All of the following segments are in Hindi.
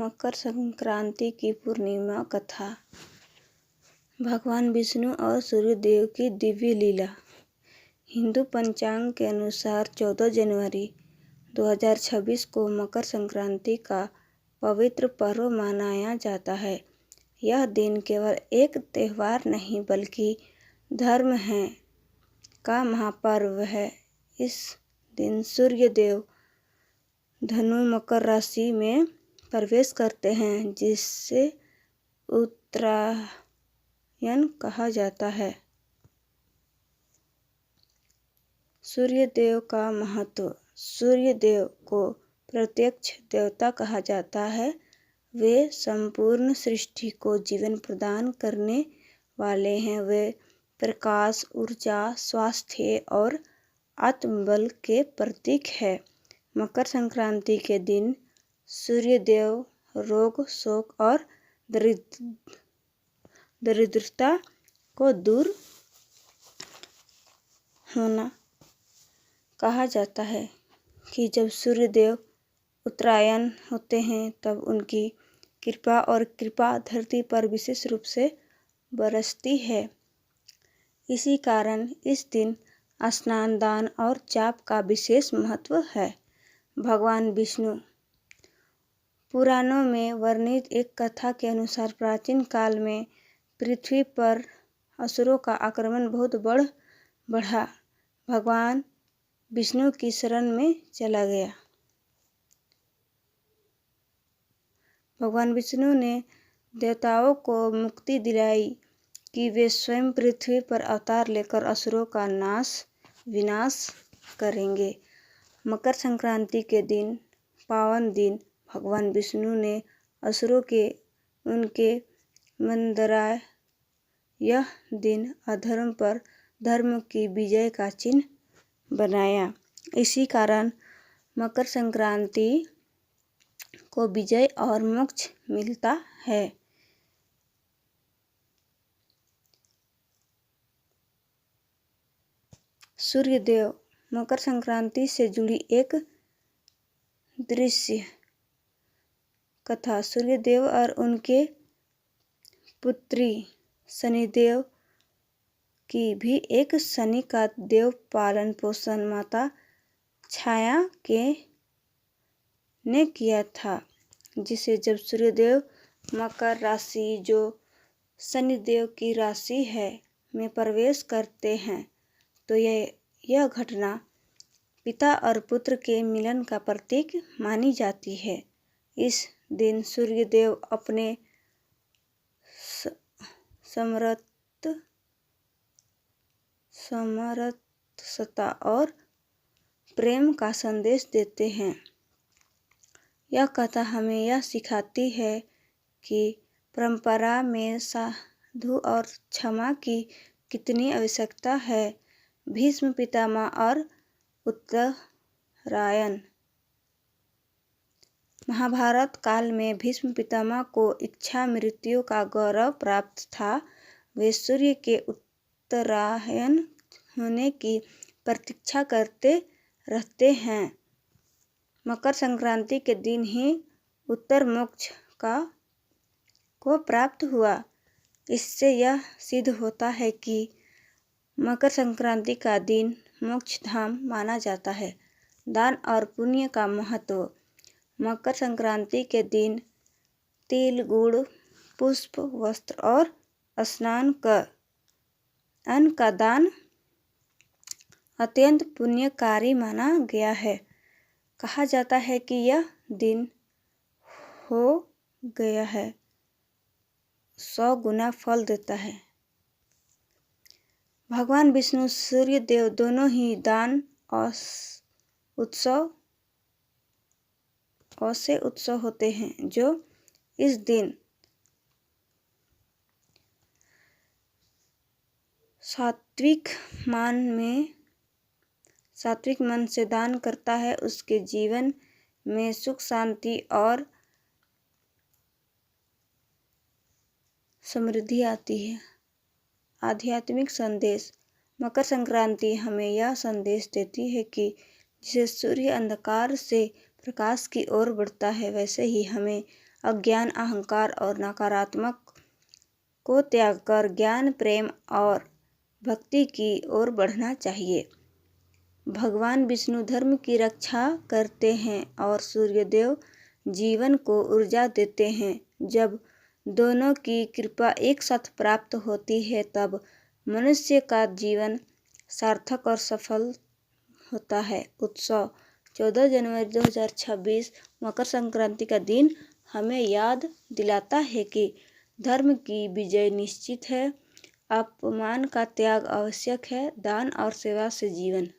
मकर संक्रांति की पूर्णिमा कथा। भगवान विष्णु और सूर्यदेव की दिव्य लीला। हिंदू पंचांग के अनुसार 14 जनवरी 2026 को मकर संक्रांति का पवित्र पर्व मनाया जाता है। यह दिन केवल एक त्यौहार नहीं बल्कि धर्म है का महापर्व है। इस दिन सूर्यदेव धनु मकर राशि में प्रवेश करते हैं, जिससे उत्तरायण कहा जाता है। सूर्यदेव का महत्व। सूर्यदेव को प्रत्यक्ष देवता कहा जाता है। वे संपूर्ण सृष्टि को जीवन प्रदान करने वाले हैं। वे प्रकाश, ऊर्जा, स्वास्थ्य और आत्मबल के प्रतीक है। मकर संक्रांति के दिन सूर्यदेव रोग, शोक और दरिद्रता को दूर होना कहा जाता है कि जब सूर्यदेव उत्तरायण होते हैं तब उनकी कृपा धरती पर विशेष रूप से बरसती है। इसी कारण इस दिन स्नान, दान और जाप का विशेष महत्व है। भगवान विष्णु। पुराणों में वर्णित एक कथा के अनुसार प्राचीन काल में पृथ्वी पर असुरों का आक्रमण बहुत बढ़ा। भगवान विष्णु की शरण में चला गया। भगवान विष्णु ने देवताओं को मुक्ति दिलाई कि वे स्वयं पृथ्वी पर अवतार लेकर असुरों का विनाश करेंगे। मकर संक्रांति के दिन, पावन दिन, भगवान विष्णु ने असुरों के उनके मंदराय। यह दिन अधर्म पर धर्म की विजय का चिन्ह बनाया। इसी कारण मकर संक्रांति को विजय और मोक्ष मिलता है। सूर्यदेव। मकर संक्रांति से जुड़ी एक दृश्य कथा। सूर्यदेव और उनके पुत्री शनिदेव की भी एक शनि का देव पालन पोषण माता छाया ने किया था, जिसे जब सूर्यदेव मकर राशि, जो शनिदेव की राशि है, में प्रवेश करते हैं तो यह घटना पिता और पुत्र के मिलन का प्रतीक मानी जाती है। इस दिन सूर्यदेव अपने समरसता और प्रेम का संदेश देते हैं। यह कथा हमें यह सिखाती है कि परंपरा में साधु और क्षमा की कितनी आवश्यकता है। भीष्म पितामह और उत्तरायण। महाभारत काल में भीष्म पितामह को इच्छा मृत्यु का गौरव प्राप्त था। वे सूर्य के उत्तरायण होने की प्रतीक्षा करते रहते हैं। मकर संक्रांति के दिन ही उत्तर मोक्ष को प्राप्त हुआ। इससे यह सिद्ध होता है कि मकर संक्रांति का दिन मोक्ष धाम माना जाता है। दान और पुण्य का महत्व। मकर संक्रांति के दिन तिल, गुड़, पुष्प, वस्त्र और स्नान कर अन्न का दान अत्यंत पुण्यकारी माना गया है। कहा जाता है कि यह दिन हो गया है 100 गुना फल देता है। भगवान विष्णु, सूर्यदेव दोनों ही दान से उत्सव होते हैं, जो इस दिन सात्विक मन से दान करता है, उसके जीवन में सुख, शांति और समृद्धि आती है। आध्यात्मिक संदेश। मकर संक्रांति हमें यह संदेश देती है कि जैसे सूर्य अंधकार से प्रकाश की ओर बढ़ता है, वैसे ही हमें अज्ञान, अहंकार और नकारात्मक को त्याग कर ज्ञान, प्रेम और भक्ति की ओर बढ़ना चाहिए। भगवान विष्णु धर्म की रक्षा करते हैं और सूर्यदेव जीवन को ऊर्जा देते हैं। जब दोनों की कृपा एक साथ प्राप्त होती है तब मनुष्य का जीवन सार्थक और सफल होता है। उत्सव 14 जनवरी 2026 मकर संक्रांति का दिन हमें याद दिलाता है कि धर्म की विजय निश्चित है, अपमान का त्याग आवश्यक है, दान और सेवा से जीवन।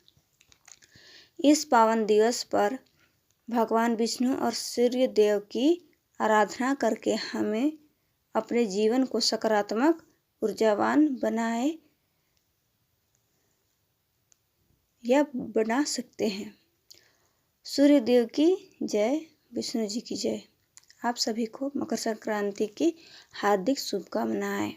इस पावन दिवस पर भगवान विष्णु और सूर्य देव की आराधना करके हमें अपने जीवन को सकारात्मक, ऊर्जावान बना सकते हैं। सूर्य देव की जय, विष्णु जी की जय। आप सभी को मकर संक्रांति की हार्दिक शुभकामनाएं।